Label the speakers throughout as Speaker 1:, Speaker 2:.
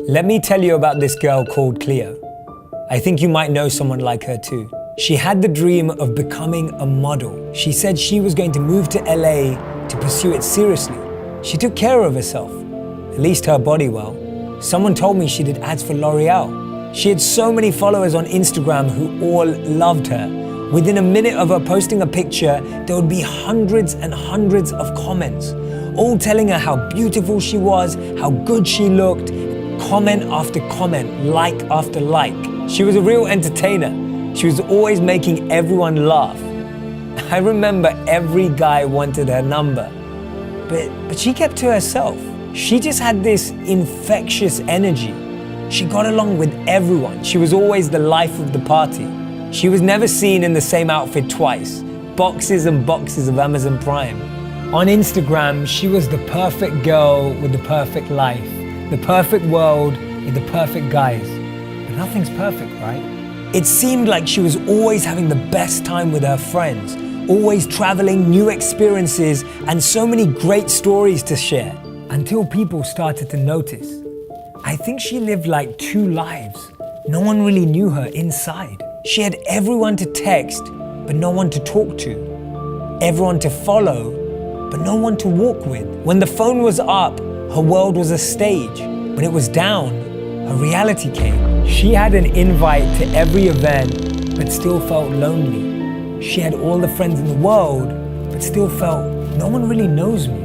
Speaker 1: Let me tell you about this girl called Cleo. I think you might know someone like her too. She had the dream of becoming a model. She said she was going to move to LA to pursue it seriously. She took care of herself, at least her body well. Someone told me she did ads for L'Oreal. She had so many followers on Instagram who all loved her. Within a minute of her posting a picture, there would be hundreds and hundreds of comments, all telling her how beautiful she was, how good she looked, comment after comment, like after like. She was a real entertainer. She was always making everyone laugh. I remember every guy wanted her number, but she kept to herself. She just had this infectious energy. She got along with everyone. She was always the life of the party. She was never seen in the same outfit twice. Boxes and boxes of Amazon Prime. On Instagram, she was the perfect girl with the perfect life, the perfect world with the perfect guys. But nothing's perfect, right? It seemed like she was always having the best time with her friends, always traveling, new experiences, and so many great stories to share. Until people started to notice. I think she lived like two lives. No one really knew her inside. She had everyone to text, but no one to talk to. Everyone to follow, but no one to walk with. When the phone was up, her world was a stage. When it was down, her reality came. She had an invite to every event, but still felt lonely. She had all the friends in the world, but still felt no one really knows me.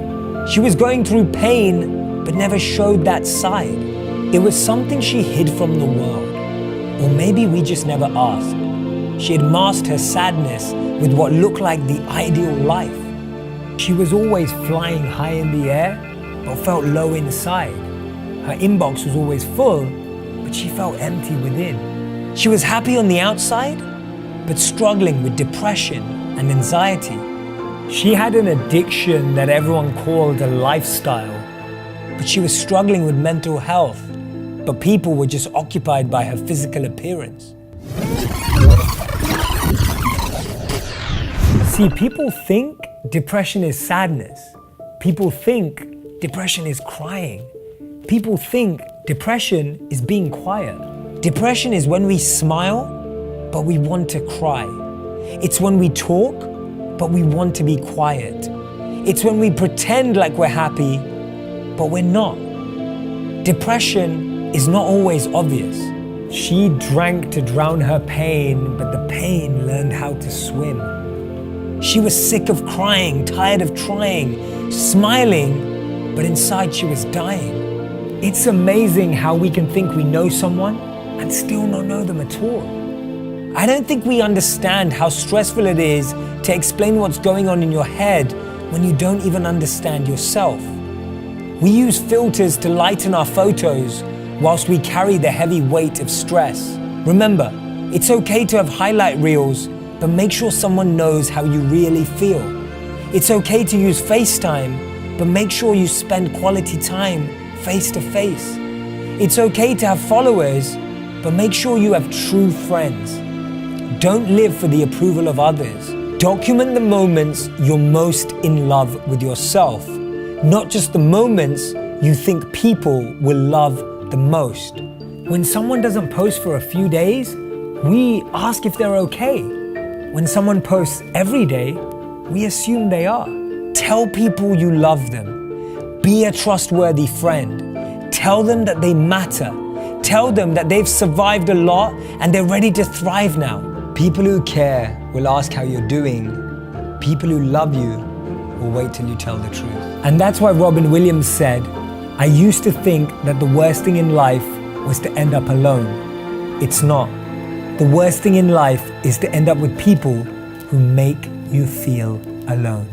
Speaker 1: She was going through pain, but never showed that side. It was something she hid from the world. Or maybe we just never asked. She had masked her sadness with what looked like the ideal life. She was always flying high in the air, but felt low inside. Her inbox was always full, but she felt empty within. She was happy on the outside, but struggling with depression and anxiety. She had an addiction that everyone called a lifestyle, but she was struggling with mental health, but people were just occupied by her physical appearance. See, people think depression is sadness. People think depression is crying. People think depression is being quiet. Depression is when we smile, but we want to cry. It's when we talk, but we want to be quiet. It's when we pretend like we're happy, but we're not. Depression is not always obvious. She drank to drown her pain, but the pain learned how to swim. She was sick of crying, tired of trying, smiling, but inside she was dying. It's amazing how we can think we know someone and still not know them at all. I don't think we understand how stressful it is to explain what's going on in your head when you don't even understand yourself. We use filters to lighten our photos whilst we carry the heavy weight of stress. Remember, it's okay to have highlight reels, but make sure someone knows how you really feel. It's okay to use FaceTime, but make sure you spend quality time face to face. It's okay to have followers, but make sure you have true friends. Don't live for the approval of others. Document the moments you're most in love with yourself, not just the moments you think people will love the most. When someone doesn't post for a few days, we ask if they're okay. When someone posts every day, we assume they are. Tell people you love them. Be a trustworthy friend. Tell them that they matter. Tell them that they've survived a lot and they're ready to thrive now. People who care will ask how you're doing. People who love you will wait till you tell the truth. And that's why Robin Williams said, I used to think that the worst thing in life was to end up alone. It's not. The worst thing in life is to end up with people who make you feel alone.